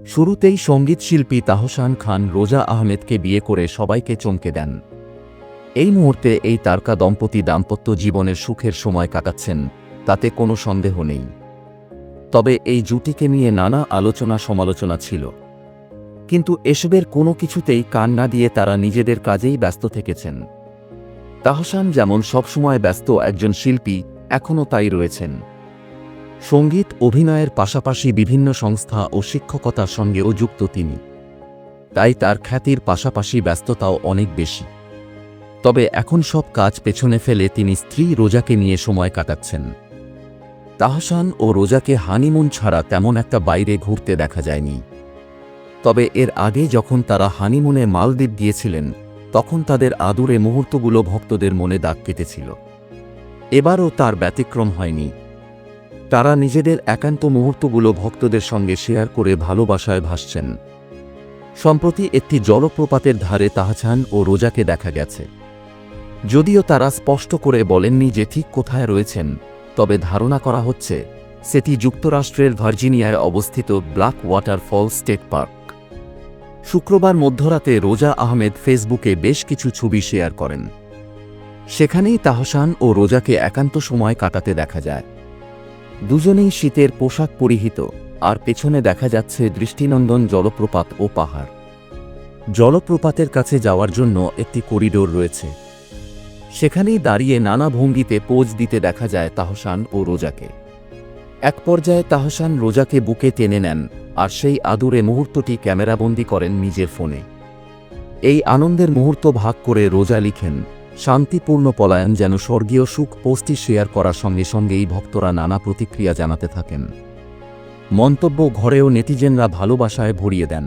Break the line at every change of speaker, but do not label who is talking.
শুরুতেই সঙ্গীতশিল্পী তাহসান খান রোজা আহমেদকে বিয়ে করে সবাইকে চমকে দেন। এই মুহূর্তে এই তারকা দম্পতি দাম্পত্য জীবনের সুখের সময় কাটাচ্ছেন, তাতে কোনো সন্দেহ নেই। তবে এই জুটিকে নিয়ে নানা আলোচনা সমালোচনা ছিল, কিন্তু এসবের কোনো কিছুতেই কান না দিয়ে তারা নিজেদের কাজেই ব্যস্ত থেকেছেন। তাহসান যেমন সবসময় ব্যস্ত একজন শিল্পী, এখনও তাই রয়েছেন। সঙ্গীত অভিনয়ের পাশাপাশি বিভিন্ন সংস্থা ও শিক্ষকতার সঙ্গেও যুক্ত তিনি, তাই তার খ্যাতির পাশাপাশি ব্যস্ততাও অনেক বেশি। তবে এখন সব কাজ পেছনে ফেলে তিনি স্ত্রী রোজাকে নিয়ে সময় কাটাচ্ছেন। তাহসান ও রোজাকে হানিমুন ছাড়া তেমন একটা বাইরে ঘুরতে দেখা যায়নি। তবে এর আগে যখন তারা হানিমুনে মালদ্বীপ গিয়েছিলেন, তখন তাদের আদুরে মুহূর্তগুলো ভক্তদের মনে দাগ কেটেছিল। এবারও তার ব্যতিক্রম হয়নি। তারা নিজেদের একান্ত মুহূর্তগুলো ভক্তদের সঙ্গে শেয়ার করে ভালোবাসায় ভাসছেন। সম্প্রতি একটি জলপ্রপাতের ধারে তাহসান ও রোজাকে দেখা গেছে। যদিও তারা স্পষ্ট করে বলেননি যে ঠিক কোথায় রয়েছেন, তবে ধারণা করা হচ্ছে সেটি যুক্তরাষ্ট্রের ভার্জিনিয়ায় অবস্থিত ব্ল্যাক ওয়াটার ফল স্টেট পার্ক। শুক্রবার মধ্যরাতে রোজা আহমেদ ফেসবুকে বেশ কিছু ছবি শেয়ার করেন। সেখানেই তাহসান ও রোজাকে একান্ত সময় কাটাতে দেখা যায়। দুজনেই শীতের পোশাক পরিহিত, আর পেছনে দেখা যাচ্ছে দৃষ্টিনন্দন জলপ্রপাত ও পাহাড়। জলপ্রপাতের কাছে যাওয়ার জন্য একটি করিডোর রয়েছে, সেখানেই দাঁড়িয়ে নানা ভঙ্গিতে পোজ দিতে দেখা যায় তাহসান ও রোজাকে। এক পর্যায়ে তাহসান রোজাকে বুকে টেনে নেন, আর সেই আদুরে মুহূর্তটি ক্যামেরাবন্দি করেন নিজের ফোনে। এই আনন্দের মুহূর্ত ভাগ করে রোজা লিখেন, শান্তিপূর্ণ পলায়ন যেন স্বর্গীয় সুখ। পোস্টটি শেয়ার করার সঙ্গে সঙ্গেই ভক্তরা নানা প্রতিক্রিয়া জানাতে থাকেন। মন্তব্য ঘরেও নেটিজেনরা ভালোবাসায় ভরিয়ে দেন।